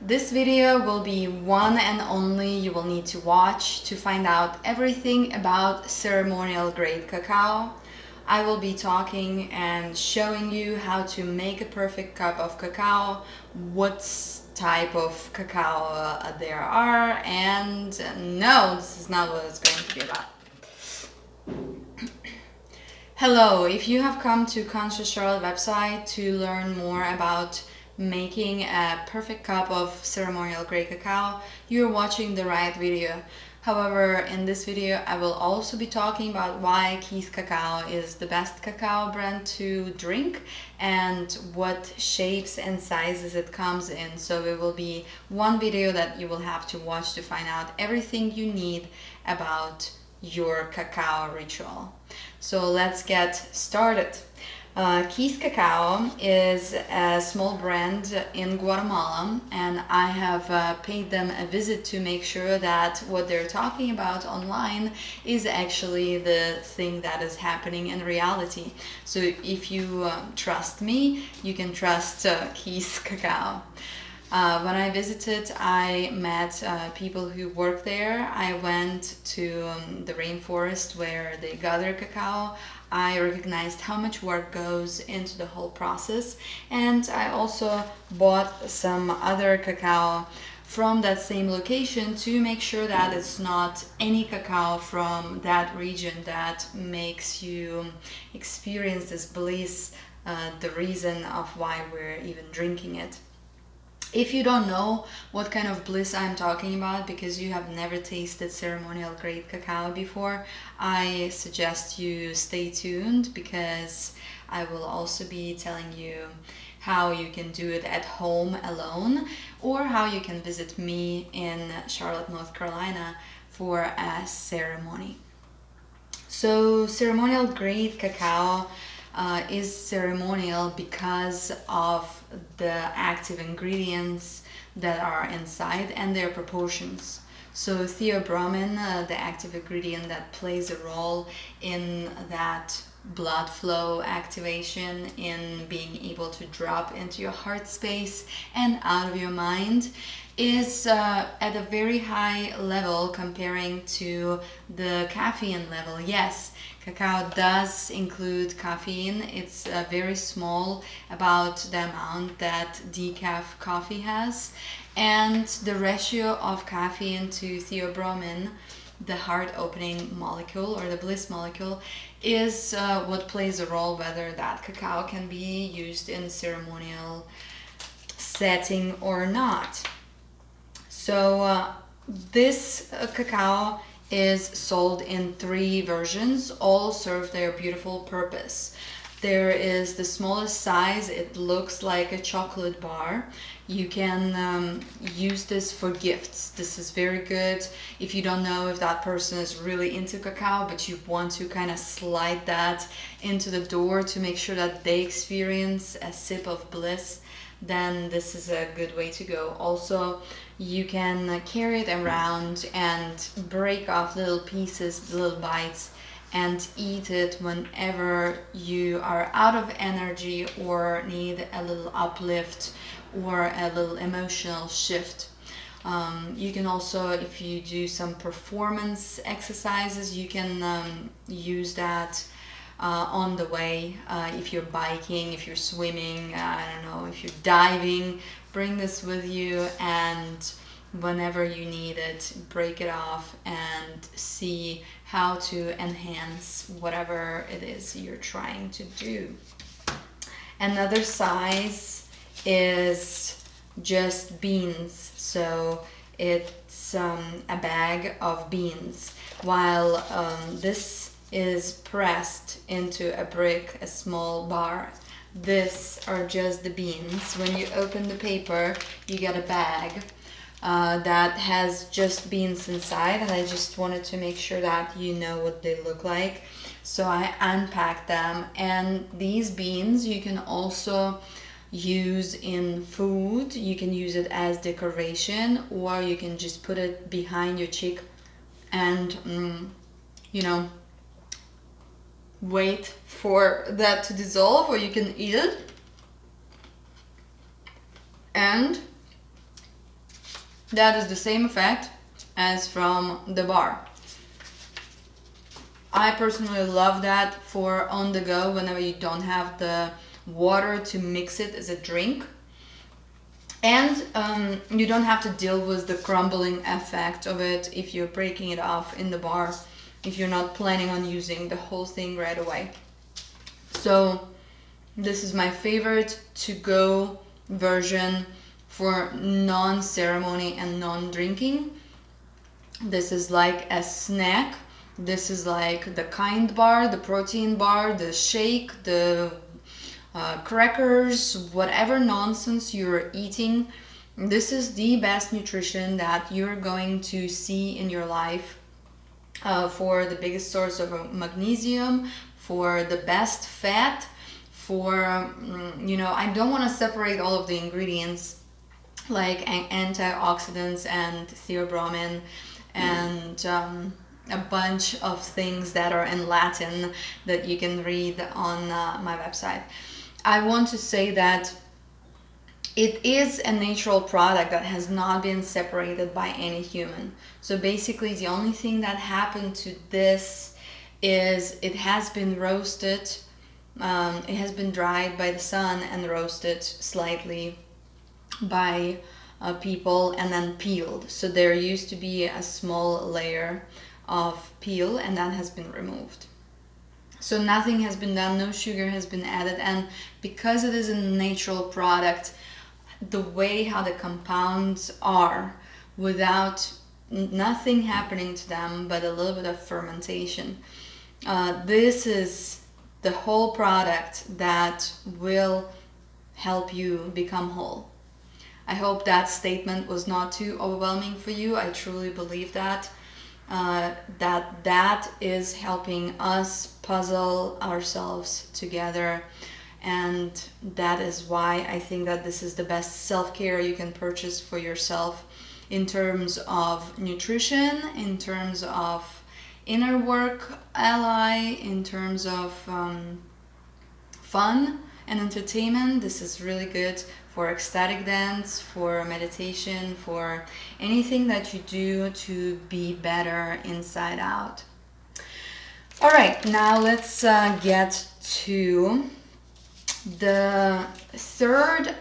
This video will be one and only you will need to watch to find out everything about ceremonial grade cacao. I will be talking and showing you how to make a perfect cup of cacao, what type of cacao there are, and no, this is not what it's going to be about. Hello, if you have come to Conscious Charlotte website to learn more about making a perfect cup of ceremonial grade cacao, you're watching the right video. However, in this video I will also be talking about why Keys Cacao is the best cacao brand to drink and what shapes and sizes it comes in. So it will be one video that you will have to watch to find out everything you need about your cacao ritual. So let's get started. Keys Cacao is a small brand in Guatemala, and I have paid them a visit to make sure that what they're talking about online is actually the thing that is happening in reality. So if you trust me, you can trust Keys Cacao. When I visited, I met people who work there. I went to the rainforest where they gather cacao. I recognized how much work goes into the whole process, and I also bought some other cacao from that same location to make sure that it's not any cacao from that region that makes you experience this bliss, the reason of why we're even drinking it. If you don't know what kind of bliss I'm talking about because you have never tasted ceremonial grade cacao before, I suggest you stay tuned because I will also be telling you how you can do it at home alone or how you can visit me in Charlotte, North Carolina for a ceremony. So ceremonial grade cacao is ceremonial because of the active ingredients that are inside and their proportions. So theobromine, the active ingredient that plays a role in that blood flow activation, in being able to drop into your heart space and out of your mind, is at a very high level comparing to the caffeine level. Yes, cacao does include caffeine. It's very small, about the amount that decaf coffee has, and the ratio of caffeine to theobromine, the heart opening molecule or the bliss molecule, is what plays a role whether that cacao can be used in a ceremonial setting or not. So this cacao is sold in 3 versions, all serve their beautiful purpose. There is the smallest size, it looks like a chocolate bar. You can use this for gifts. This is very good if you don't know if that person is really into cacao, but you want to kind of slide that into the door to make sure that they experience a sip of bliss, then this is a good way to go. Also, you can carry it around and break off little pieces, little bites, and eat it whenever you are out of energy or need a little uplift or a little emotional shift. You can also, if you do some performance exercises, you can use that on the way. If you're biking, if you're swimming, I don't know, if you're diving, bring this with you, and whenever you need it, break it off and see how to enhance whatever it is you're trying to do. Another size is just beans, so it's a bag of beans, while this is pressed into a brick, a small bar. This are just the beans. When you open the paper, you get a bag that has just beans inside, and I just wanted to make sure that you know what they look like. So I unpacked them, and these beans you can also use in food. You can use it as decoration, or you can just put it behind your cheek and wait for that to dissolve, or you can eat it. And that is the same effect as from the bar. I personally love that for on the go whenever you don't have the water to mix it as a drink. And you don't have to deal with the crumbling effect of it if you're breaking it off in the bar, if you're not planning on using the whole thing right away. So this is my favorite to-go version for non-ceremony and non-drinking. This is like a snack. This is like the kind bar, the protein bar, the shake, the crackers, whatever nonsense you're eating. This is the best nutrition that you're going to see in your life, for the biggest source of magnesium, for the best fat, for, I don't want to separate all of the ingredients like antioxidants and theobromine and a bunch of things that are in Latin that you can read on my website. I want to say that it is a natural product that has not been separated by any human. So basically the only thing that happened to this is it has been roasted, it has been dried by the sun and roasted slightly by people and then peeled. So there used to be a small layer of peel and that has been removed. So nothing has been done, no sugar has been added, and because it is a natural product, the way how the compounds are without nothing happening to them but a little bit of fermentation, this is the whole product that will help you become whole. I hope that statement was not too overwhelming for you. I truly believe that. That is helping us puzzle ourselves together, and that is why I think that this is the best self-care you can purchase for yourself in terms of nutrition, in terms of inner work ally, in terms of fun and entertainment. This is really good for ecstatic dance, for meditation, for anything that you do to be better inside out. All right, now let's get to the third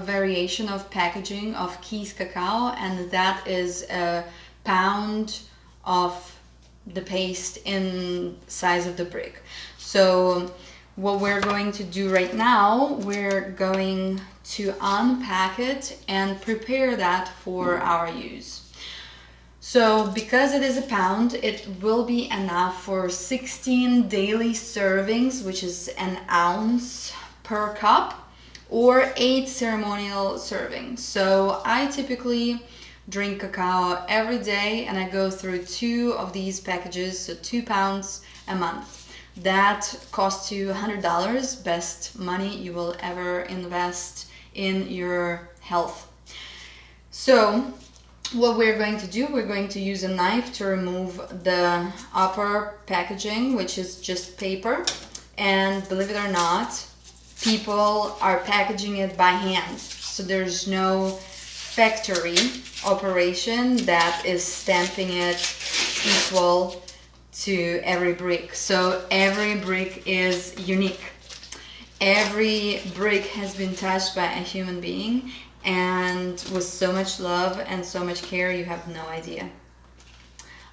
variation of packaging of Keys Cacao, and that is a pound of the paste in size of the brick. So what we're going to do right now, we're going to unpack it and prepare that for our use. So because it is a pound, it will be enough for 16 daily servings, which is an ounce per cup, or 8 ceremonial servings. So I typically drink cacao every day and I go through 2 of these packages, so 2 pounds a month. That costs you $100, best money you will ever invest in your health. So what we're going to do, we're going to use a knife to remove the upper packaging, which is just paper. And believe it or not, people are packaging it by hand. So there's no factory operation that is stamping it equal to every brick. So every brick is unique. Every brick has been touched by a human being, and with so much love and so much care, you have no idea.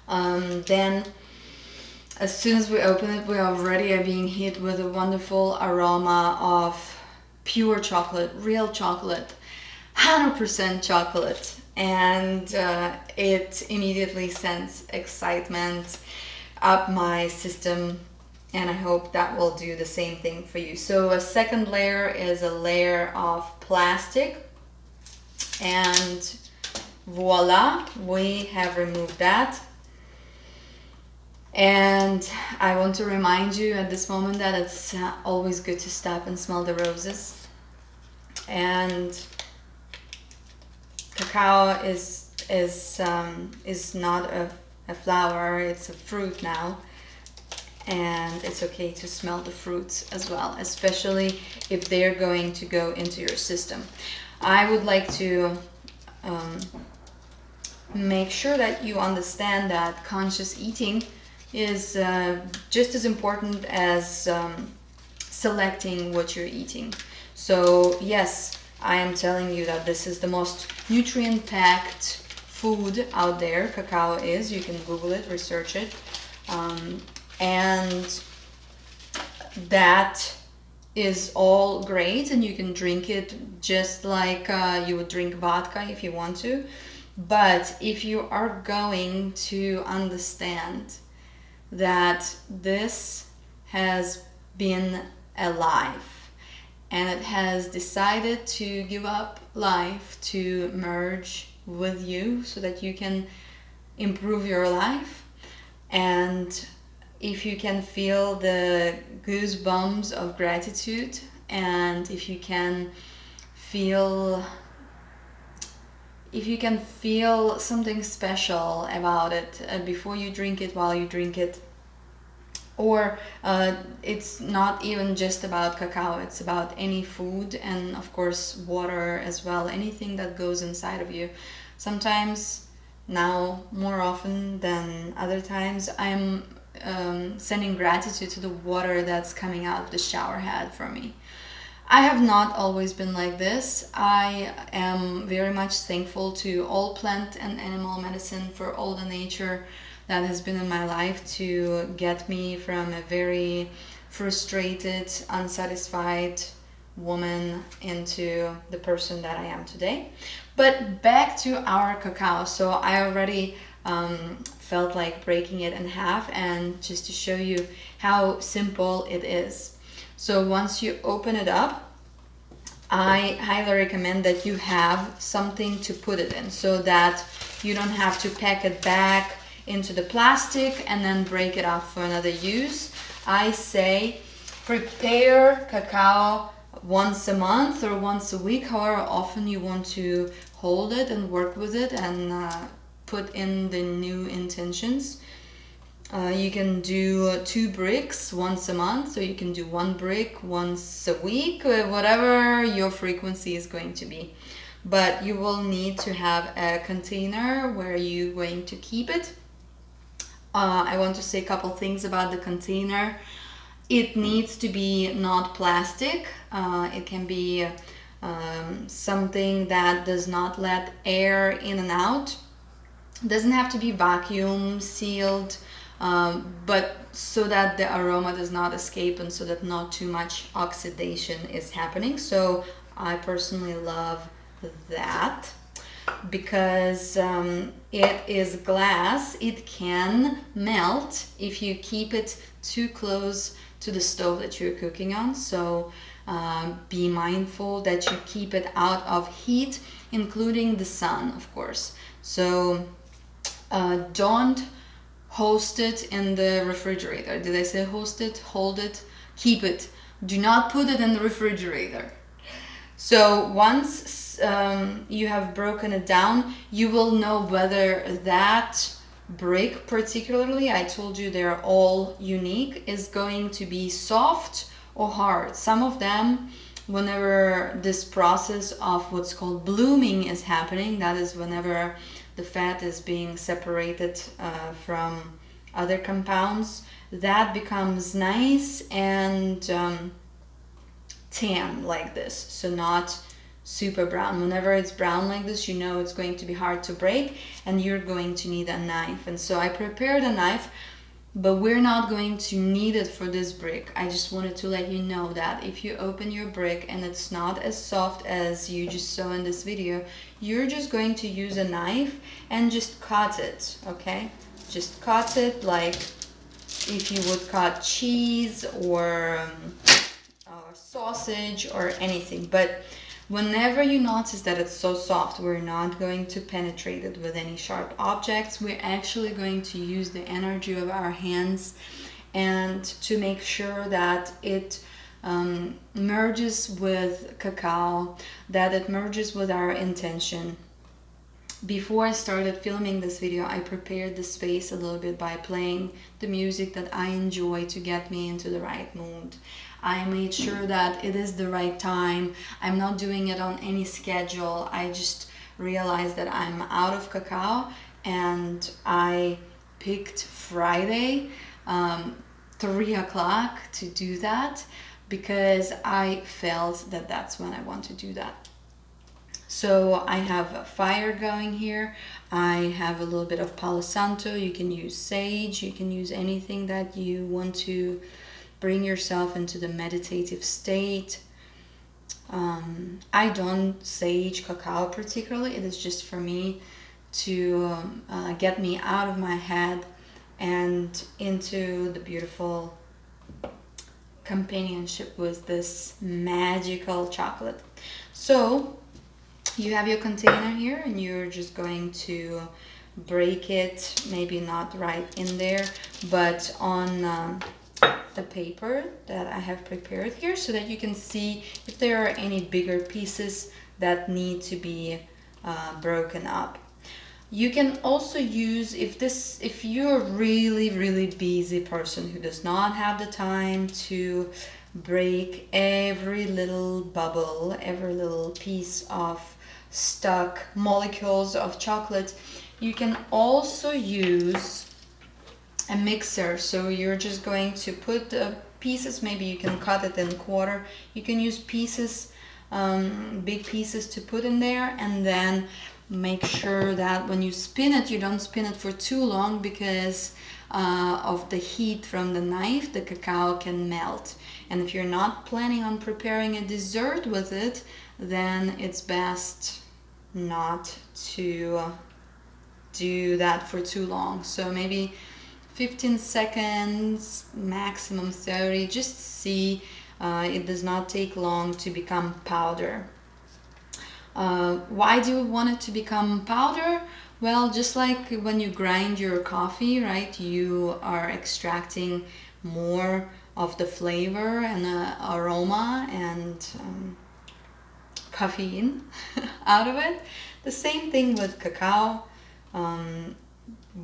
Then as soon as we open it, we already are being hit with a wonderful aroma of pure chocolate, real chocolate, 100% chocolate, and it immediately sends excitement up my system, and I hope that will do the same thing for you. So a second layer is a layer of plastic, and voila, we have removed that. And I want to remind you at this moment that it's always good to stop and smell the roses. And cacao is not a flower, it's a fruit now, and it's okay to smell the fruits as well, especially if they're going to go into your system. I would like to make sure that you understand that conscious eating is just as important as selecting what you're eating. So yes, I am telling you that this is the most nutrient-packed food out there. Cacao is. You can Google it, research it, and that is all great, and you can drink it just like you would drink vodka if you want to. But if you are going to understand that this has been alive and it has decided to give up life to merge with you so that you can improve your life, and if you can feel the goosebumps of gratitude, and if you can feel something special about it before you drink it, while you drink it, or it's not even just about cacao, it's about any food, and of course water as well, anything that goes inside of you. Sometimes, now more often than other times, I'm sending gratitude to the water that's coming out of the shower head for me. I have not always been like this. I am very much thankful to all plant and animal medicine, for all the nature that has been in my life to get me from a very frustrated, unsatisfied woman into the person that I am today. But back to our cacao. So I already felt like breaking it in half, and just to show you how simple it is. So once you open it up, I highly recommend that you have something to put it in, so that you don't have to pack it back into the plastic and then break it off for another use. I say prepare cacao once a month or once a week, however often you want to hold it and work with it and put in the new intentions. You can do 2 bricks once a month, so you can do 1 brick once a week, whatever your frequency is going to be. But you will need to have a container where you're going to keep it. I want to say a couple things about the container. It needs to be not plastic. It can be something that does not let air in and out. It doesn't have to be vacuum sealed, but so that the aroma does not escape and so that not too much oxidation is happening. So I personally love that, because it is glass. It can melt if you keep it too close to the stove that you're cooking on. So be mindful that you keep it out of heat, including the sun, of course. So don't host it in the refrigerator. Did I say host it? Hold it? Keep it. Do not put it in the refrigerator. So once you have broken it down, you will know whether that brick particularly, I told you they're all unique, is going to be soft or hard. Some of them, whenever this process of what's called blooming is happening, that is whenever the fat is being separated from other compounds, that becomes nice and tan like this, so not super brown. Whenever it's brown like this, you know it's going to be hard to break and you're going to need a knife. And so I prepared a knife, but we're not going to need it for this brick. I just wanted to let you know that if you open your brick and it's not as soft as you just saw in this video, you're just going to use a knife and just cut it, okay? Just cut it like if you would cut cheese or sausage or anything. But whenever you notice that it's so soft, we're not going to penetrate it with any sharp objects. We're actually going to use the energy of our hands and to make sure that it merges with cacao, that it merges with our intention. Before I started filming this video, I prepared the space a little bit by playing the music that I enjoy to get me into the right mood. I made sure that it is the right time. I'm not doing it on any schedule. I just realized that I'm out of cacao, and I picked Friday, 3 o'clock, to do that, because I felt that that's when I want to do that. So I have a fire going here. I have a little bit of Palo Santo. You can use sage. You can use anything that you want to bring yourself into the meditative state. I don't sage cacao particularly. It is just for me to get me out of my head and into the beautiful companionship with this magical chocolate. So you have your container here, and you're just going to break it, maybe not right in there, but on the paper that I have prepared here, so that you can see if there are any bigger pieces that need to be broken up. You can also use, if you're a really busy person who does not have the time to break every little bubble, every little piece of stuck molecules of chocolate, you can also use a mixer. So you're just going to put the pieces, maybe you can cut it in quarter. You can use pieces, big pieces, to put in there, and then make sure that when you spin it, you don't spin it for too long, because of the heat from the knife, the cacao can melt. And if you're not planning on preparing a dessert with it, then it's best not to do that for too long. So maybe 15 seconds, maximum 30. Just see, it does not take long to become powder. Why do you want it to become powder? Well, just like when you grind your coffee, right, you are extracting more of the flavor and aroma and caffeine out of it. The same thing with cacao.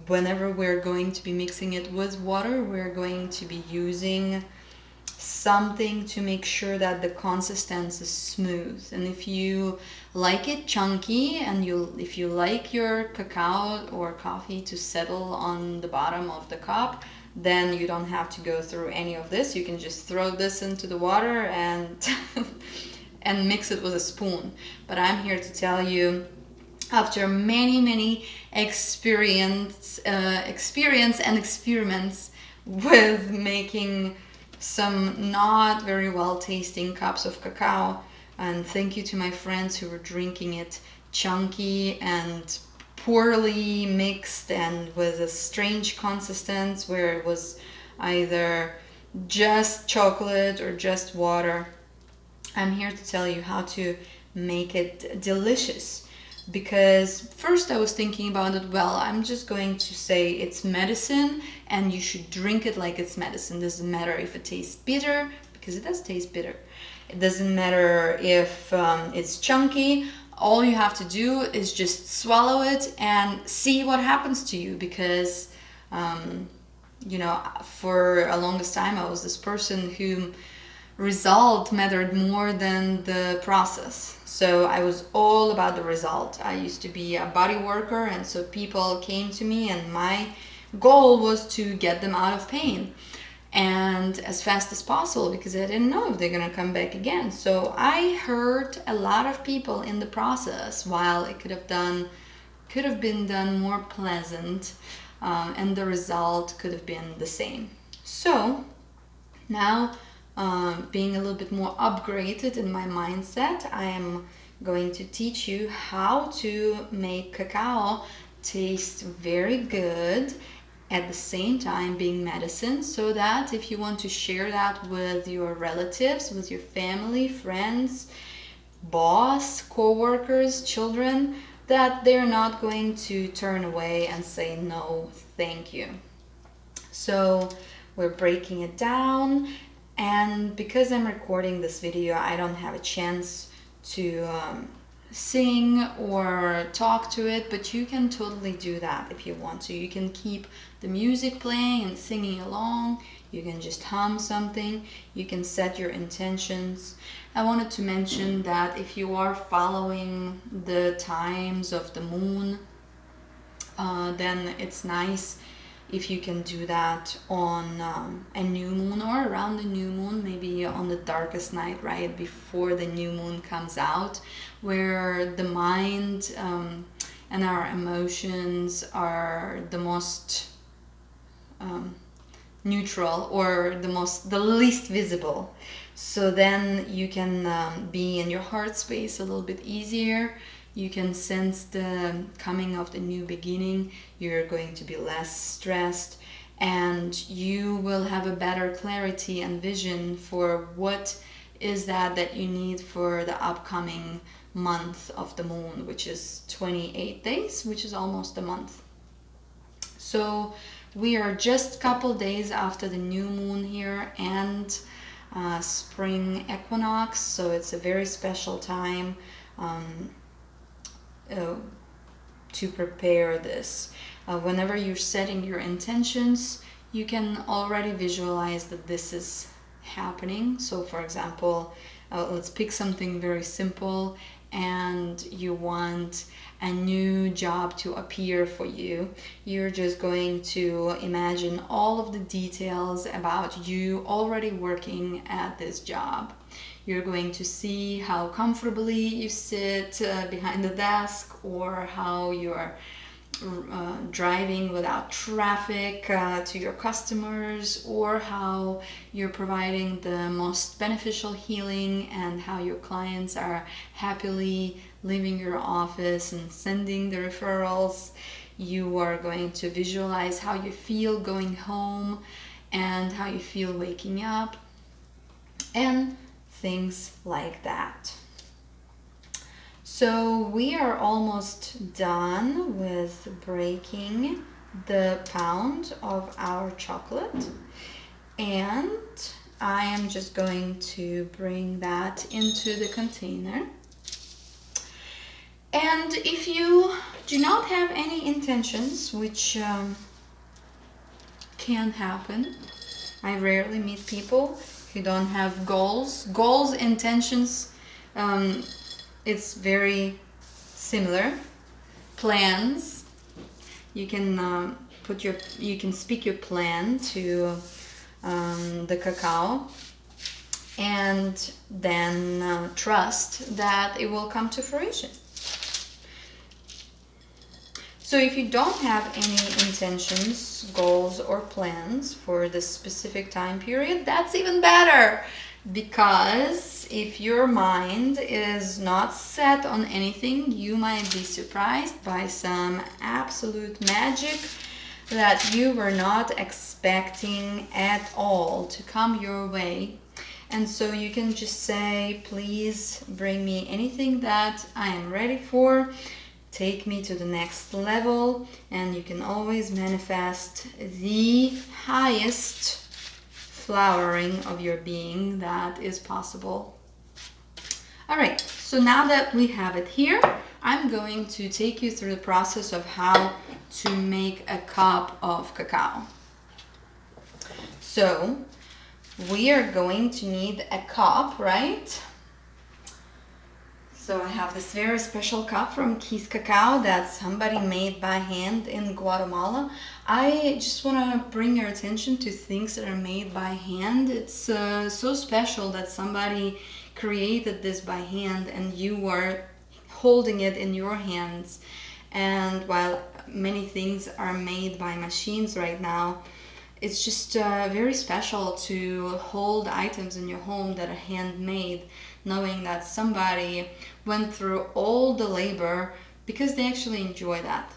Whenever we're going to be mixing it with water, we're going to be using something to make sure that the consistency is smooth. And if you like it chunky, and if you like your cacao or coffee to settle on the bottom of the cup, then you don't have to go through any of this. You can just throw this into the water and and mix it with a spoon. But I'm here to tell you, after many experience and experiments with making some not very well tasting cups of cacao, and thank you to my friends who were drinking it chunky and poorly mixed and with a strange consistency where it was either just chocolate or just water. I'm here to tell you how to make it delicious. Because first I was thinking about it, well, I'm just going to say it's medicine and you should drink it like it's medicine. Doesn't matter if it tastes bitter, because it does taste bitter. It doesn't matter if it's chunky. All you have to do is just swallow it and see what happens to you. Because, for a longest time I was this person who result mattered more than the process. So I was all about the result. I used to be a body worker, and so people came to me and my goal was to get them out of pain and as fast as possible, because I didn't know if they're gonna come back again. So I hurt a lot of people in the process, while it could have been done more pleasant, and the result could have been the same. So now, being a little bit more upgraded in my mindset, I am going to teach you how to make cacao taste very good, at the same time being medicine, so that if you want to share that with your relatives, with your family, friends, boss, co-workers, children, that they're not going to turn away and say no, thank you. So we're breaking it down. And because I'm recording this video, I don't have a chance to sing or talk to it, but you can totally do that if you want to. You can keep the music playing and singing along. You can just hum something. You can set your intentions. I wanted to mention that if you are following the times of the moon, then it's nice if you can do that on a new moon or around the new moon, maybe on the darkest night, right before the new moon comes out, where the mind and our emotions are the most neutral, or the least visible. So then you can be in your heart space a little bit easier. You can sense the coming of the new beginning. You're going to be less stressed, and you will have a better clarity and vision for what is that you need for the upcoming month of the moon, which is 28 days, which is almost a month. So we are just a couple days after the new moon here and spring equinox, so it's a very special time to prepare this. Whenever you're setting your intentions, you can already visualize that this is happening. So for example, let's pick something very simple, and you want a new job to appear for you. You're just going to imagine all of the details about you already working at this job. You're going to see how comfortably you sit behind the desk, or how you're driving without traffic to your customers, or how you're providing the most beneficial healing, and how your clients are happily leaving your office and sending the referrals. You are going to visualize how you feel going home and how you feel waking up, and things like that. So we are almost done with breaking the pound of our chocolate, and I am just going to bring that into the container. And if you do not have any intentions, which can happen, I rarely meet people who don't have goals. Goals, intentions, it's very similar. Plans, you can you can speak your plan to the cacao, and then trust that it will come to fruition. So if you don't have any intentions, goals, or plans for this specific time period, that's even better. Because if your mind is not set on anything, you might be surprised by some absolute magic that you were not expecting at all to come your way. And so you can just say, please bring me anything that I am ready for. Take me to the next level, and you can always manifest the highest flowering of your being that is possible. All right, so now that we have it here, I'm going to take you through the process of how to make a cup of cacao. So we are going to need a cup, right? So I have this very special cup from Cacao that somebody made by hand in Guatemala. I just want to bring your attention to things that are made by hand. It's so special that somebody created this by hand and you are holding it in your hands. And while many things are made by machines right now, it's just very special to hold items in your home that are handmade, knowing that somebody went through all the labor because they actually enjoy that.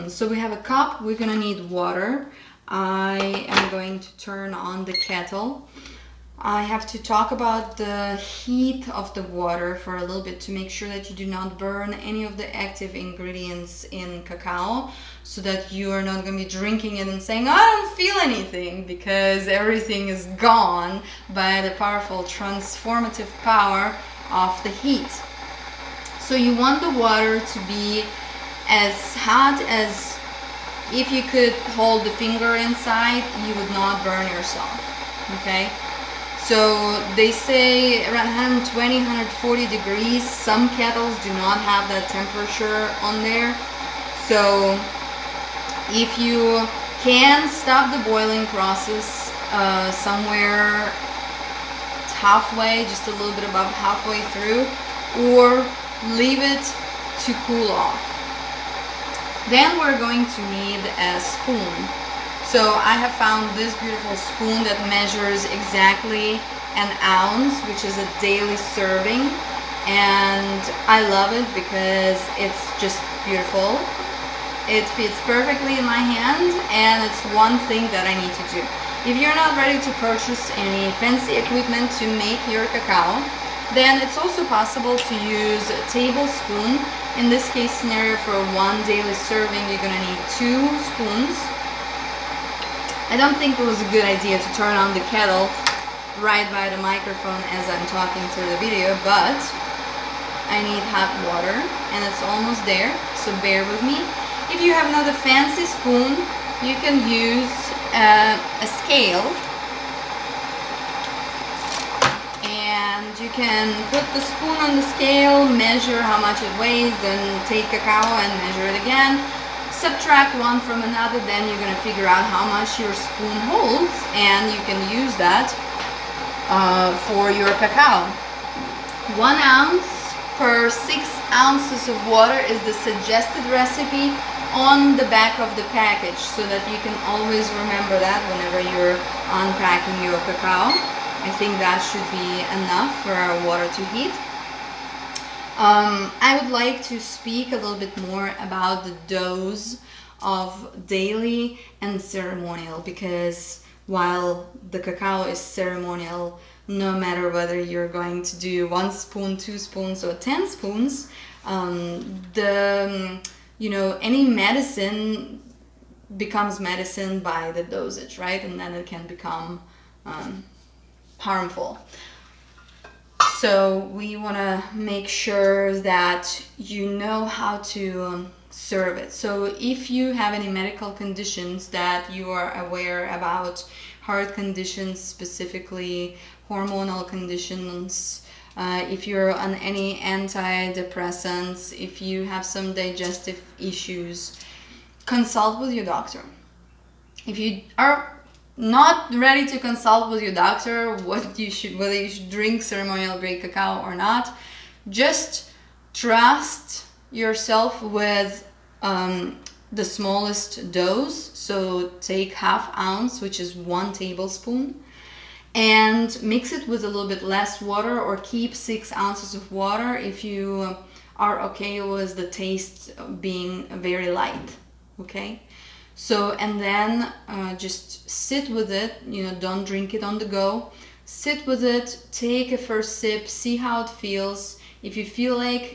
So we have a cup, we're gonna need water. I am going to turn on the kettle. I have to talk about the heat of the water for a little bit to make sure that you do not burn any of the active ingredients in cacao, so that you are not going to be drinking it and saying, I don't feel anything, because everything is gone by the powerful transformative power of the heat. So you want the water to be as hot as if you could hold the finger inside, you would not burn yourself, okay? So they say around 120, 140 degrees. Some kettles do not have that temperature on there. So if you can stop the boiling process somewhere halfway, just a little bit above halfway through, or leave it to cool off. Then we're going to need a spoon. So I have found this beautiful spoon that measures exactly an ounce, which is a daily serving, and I love it because it's just beautiful. It fits perfectly in my hand, and it's one thing that I need to do. If you're not ready to purchase any fancy equipment to make your cacao, then it's also possible to use a tablespoon. In this case scenario, for one daily serving, you're gonna need 2 spoons. I don't think it was a good idea to turn on the kettle right by the microphone as I'm talking through the video, but I need hot water, and it's almost there, so bear with me. If you have another fancy spoon, you can use a scale, and you can put the spoon on the scale, measure how much it weighs, then take cacao and measure it again, subtract one from another, then you're going to figure out how much your spoon holds, and you can use that for your cacao. 1 ounce per 6 ounces of water is the suggested recipe on the back of the package, so that you can always remember that whenever you're unpacking your cacao. I think that should be enough for our water to heat. I would like to speak a little bit more about the dose of daily and ceremonial, because while the cacao is ceremonial, no matter whether you're going to do 1 spoon, 2 spoons, or 10 spoons, any medicine becomes medicine by the dosage, right? And then it can become harmful. So we want to make sure that you know how to serve it. So if you have any medical conditions that you are aware about, heart conditions specifically, hormonal conditions, if you're on any antidepressants, if you have some digestive issues, consult with your doctor. If you are not ready to consult with your doctor whether you should drink ceremonial grade cacao or not, just trust yourself with the smallest dose. So take 1/2 ounce, which is 1 tablespoon, and mix it with a little bit less water, or keep 6 ounces of water if you are okay with the taste being very light. Okay, so and then just sit with it, don't drink it on the go. Sit with it, take a first sip, see how it feels. If you feel like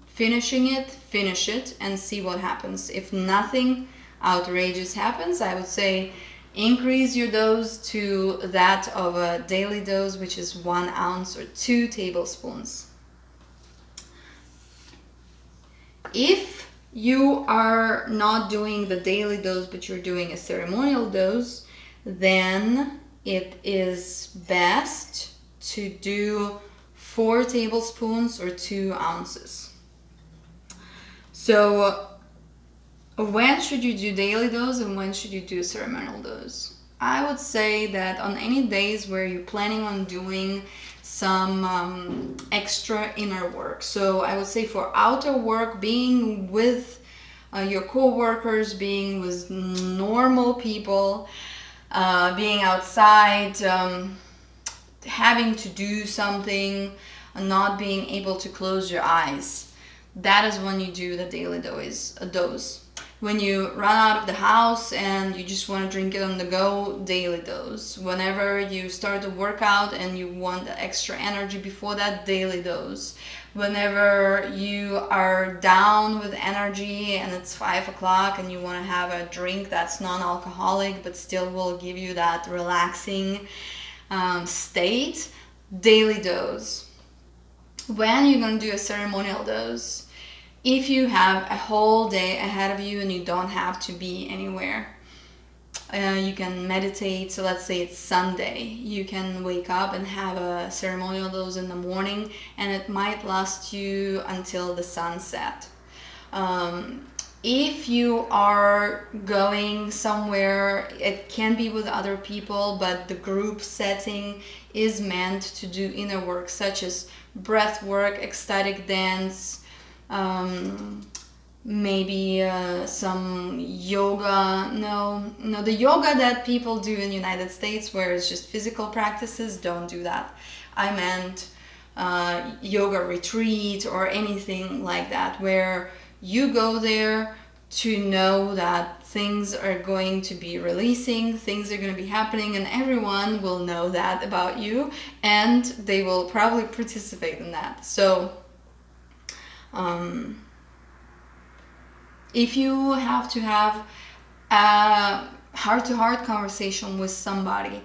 finishing it, finish it and see what happens. If nothing outrageous happens, I would say increase your dose to that of a daily dose, which is 1 ounce or 2 tablespoons. If you are not doing the daily dose, but you're doing a ceremonial dose, then it is best to do 4 tablespoons or 2 ounces. So when should you do daily dose and when should you do ceremonial dose? I would say that on any days where you're planning on doing some extra inner work. So I would say for outer work, being with your co-workers, being with normal people, being outside, having to do something, not being able to close your eyes. That is when you do the daily dose. When you run out of the house and you just want to drink it on the go, daily dose. Whenever you start to work out and you want the extra energy before that, daily dose. Whenever you are down with energy and it's 5 o'clock and you want to have a drink that's non-alcoholic but still will give you that relaxing state, daily dose. When you're going to do a ceremonial dose, if you have a whole day ahead of you and you don't have to be anywhere, You can meditate. So let's say it's Sunday. You can wake up and have a ceremonial dose in the morning, and it might last you until the sunset. If you are going somewhere, it can be with other people, but the group setting is meant to do inner work, such as breath work, ecstatic dance, maybe some yoga. No, the yoga that people do in the United States, where it's just physical practices, don't do that. I meant yoga retreat or anything like that, where you go there to know that things are going to be releasing, things are going to be happening, and everyone will know that about you, and they will probably participate in that. So if you have to have a heart-to-heart conversation with somebody,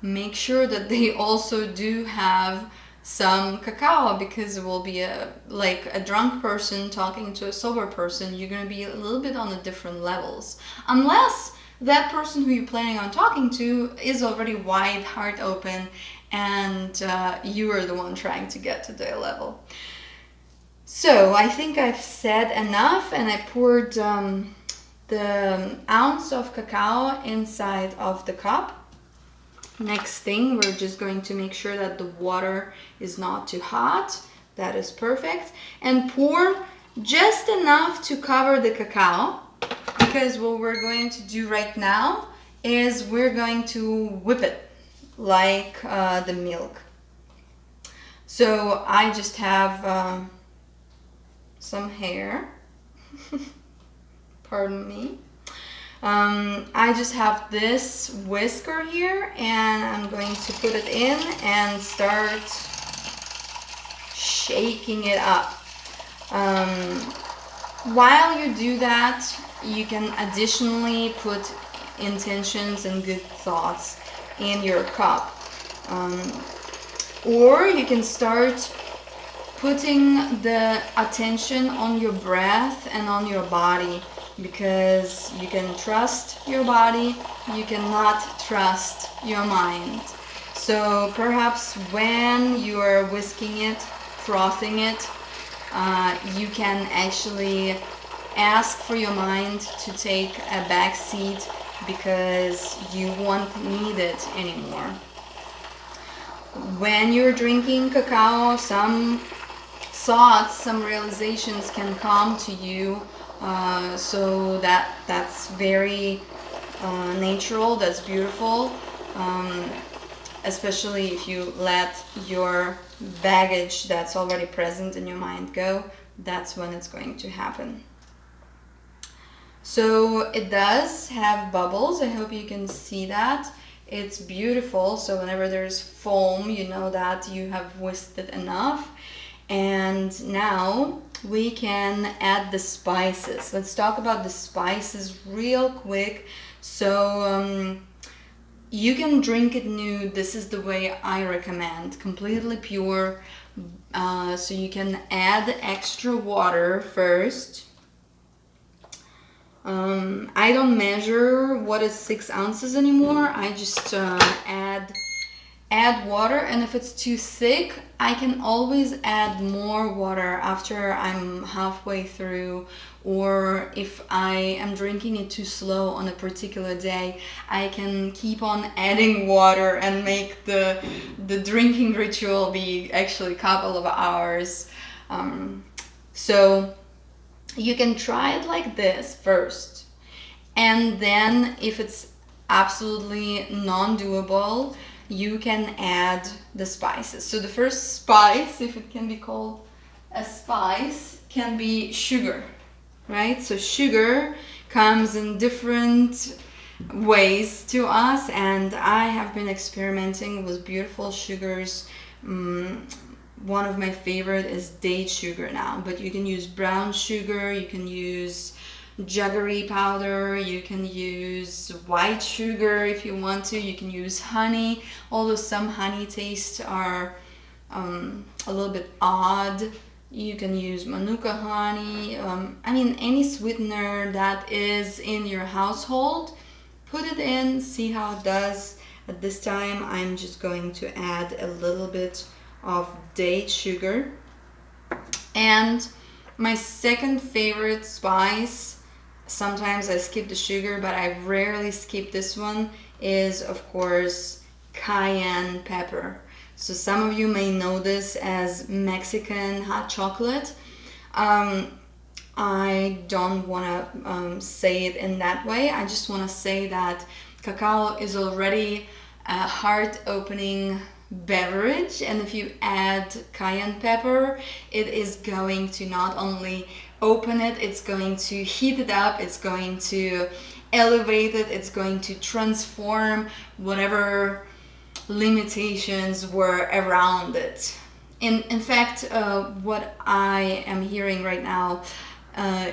make sure that they also do have some cacao, because it will be like a drunk person talking to a sober person. You're going to be a little bit on the different levels, unless that person who you're planning on talking to is already wide, heart open, and you are the one trying to get to their level. So I think I've said enough, and I poured the ounce of cacao inside of the cup. Next thing, we're just going to make sure that the water is not too hot. That is perfect. And pour just enough to cover the cacao, because what we're going to do right now is we're going to whip it like the milk. So I just have some hair. Pardon me. I just have this whisker here, and I'm going to put it in and start shaking it up. While you do that, you can additionally put intentions and good thoughts in your cup. Or you can start putting the attention on your breath and on your body, because you can trust your body, you cannot trust your mind. So perhaps when you are whisking it, frothing it, you can actually ask for your mind to take a back seat, because you won't need it anymore. When you're drinking cacao, some thoughts, some realizations can come to you. So that's very natural, that's beautiful, especially if you let your baggage that's already present in your mind go. That's when it's going to happen. So it does have bubbles. I hope you can see that. It's beautiful. So whenever there's foam, you know that you have whisked it enough. And now we can add the spices. Let's talk about the spices real quick. So you can drink it nude. This is the way I recommend, completely pure. So you can add extra water first. I don't measure what is 6 ounces anymore. I just add water, and if it's too thick, I can always add more water after I'm halfway through, or if I am drinking it too slow on a particular day, I can keep on adding water and make the drinking ritual be actually a couple of hours. So you can try it like this first, and then if it's absolutely non-doable, you can add the spices. So the first spice, if it can be called a spice, can be sugar, right? So sugar comes in different ways to us, and I have been experimenting with beautiful sugars. One of my favorite is date sugar now, but you can use brown sugar, you can use jaggery powder, you can use white sugar if you want to, you can use honey, although some honey tastes are a little bit odd. You can use manuka honey, I mean any sweetener that is in your household, put it in, see how it does. At this time I'm just going to add a little bit of date sugar. And my second favorite spice, sometimes I skip the sugar, but I rarely skip this one, is of course cayenne pepper. So some of you may know this as Mexican hot chocolate. I don't want to say it in that way. I just want to say that cacao is already a heart-opening beverage, and if you add cayenne pepper, it is going to not only open it, it's going to heat it up, it's going to elevate it, it's going to transform whatever limitations were around it. In fact, what I am hearing right now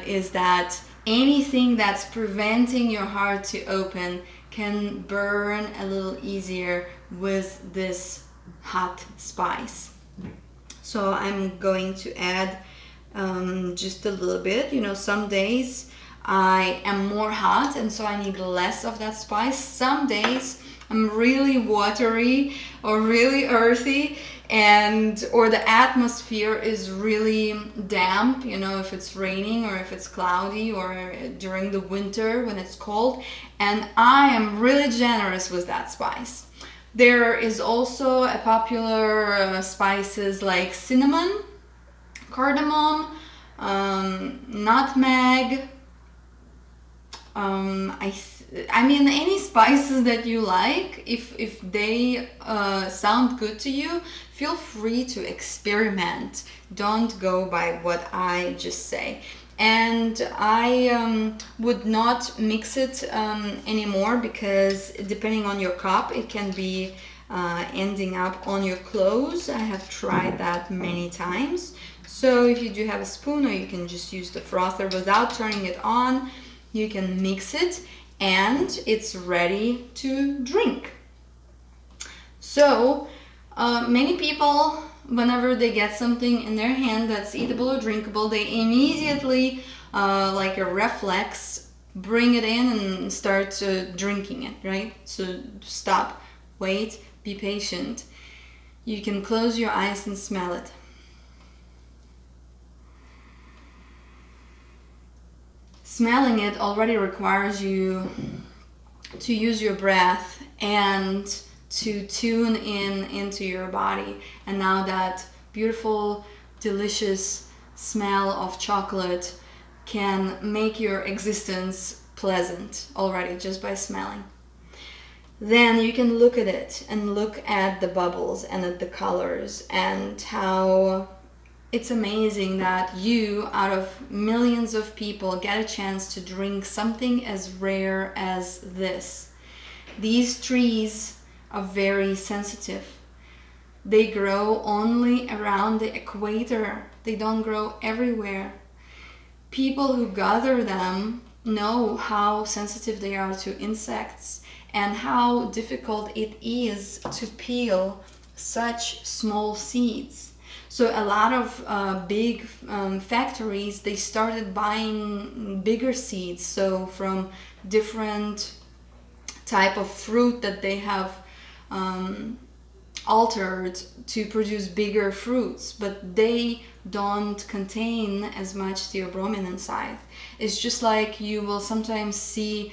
is that anything that's preventing your heart to open can burn a little easier with this hot spice. So I'm going to add just a little bit. You know, some days I am more hot and so I need less of that spice. Some days I'm really watery or really earthy, or the atmosphere is really damp, you know, if it's raining or if it's cloudy or during the winter when it's cold, and I am really generous with that spice. There is also a popular spices like cinnamon, cardamom, nutmeg, I mean any spices that you like. If they sound good to you, feel free to experiment. Don't go by what I just say. And I would not mix it anymore, because depending on your cup it can be ending up on your clothes. I have tried that many times. So if you do have a spoon, or you can just use the frother without turning it on, you can mix it and it's ready to drink. So many people, whenever they get something in their hand that's eatable or drinkable, they immediately, like a reflex, bring it in and start drinking it, right? So stop, wait, be patient. You can close your eyes and smell it. Smelling it already requires you to use your breath and to tune into your body. And now that beautiful, delicious smell of chocolate can make your existence pleasant already just by smelling. Then you can look at it and look at the bubbles and at the colors, and how it's amazing that you, out of millions of people, get a chance to drink something as rare as this. These trees are very sensitive. They grow only around the equator. They don't grow everywhere. People who gather them know how sensitive they are to insects and how difficult it is to peel such small seeds. So a lot of big factories, they started buying bigger seeds, so from different type of fruit that they have altered to produce bigger fruits, but they don't contain as much theobromine inside. It's just like you will sometimes see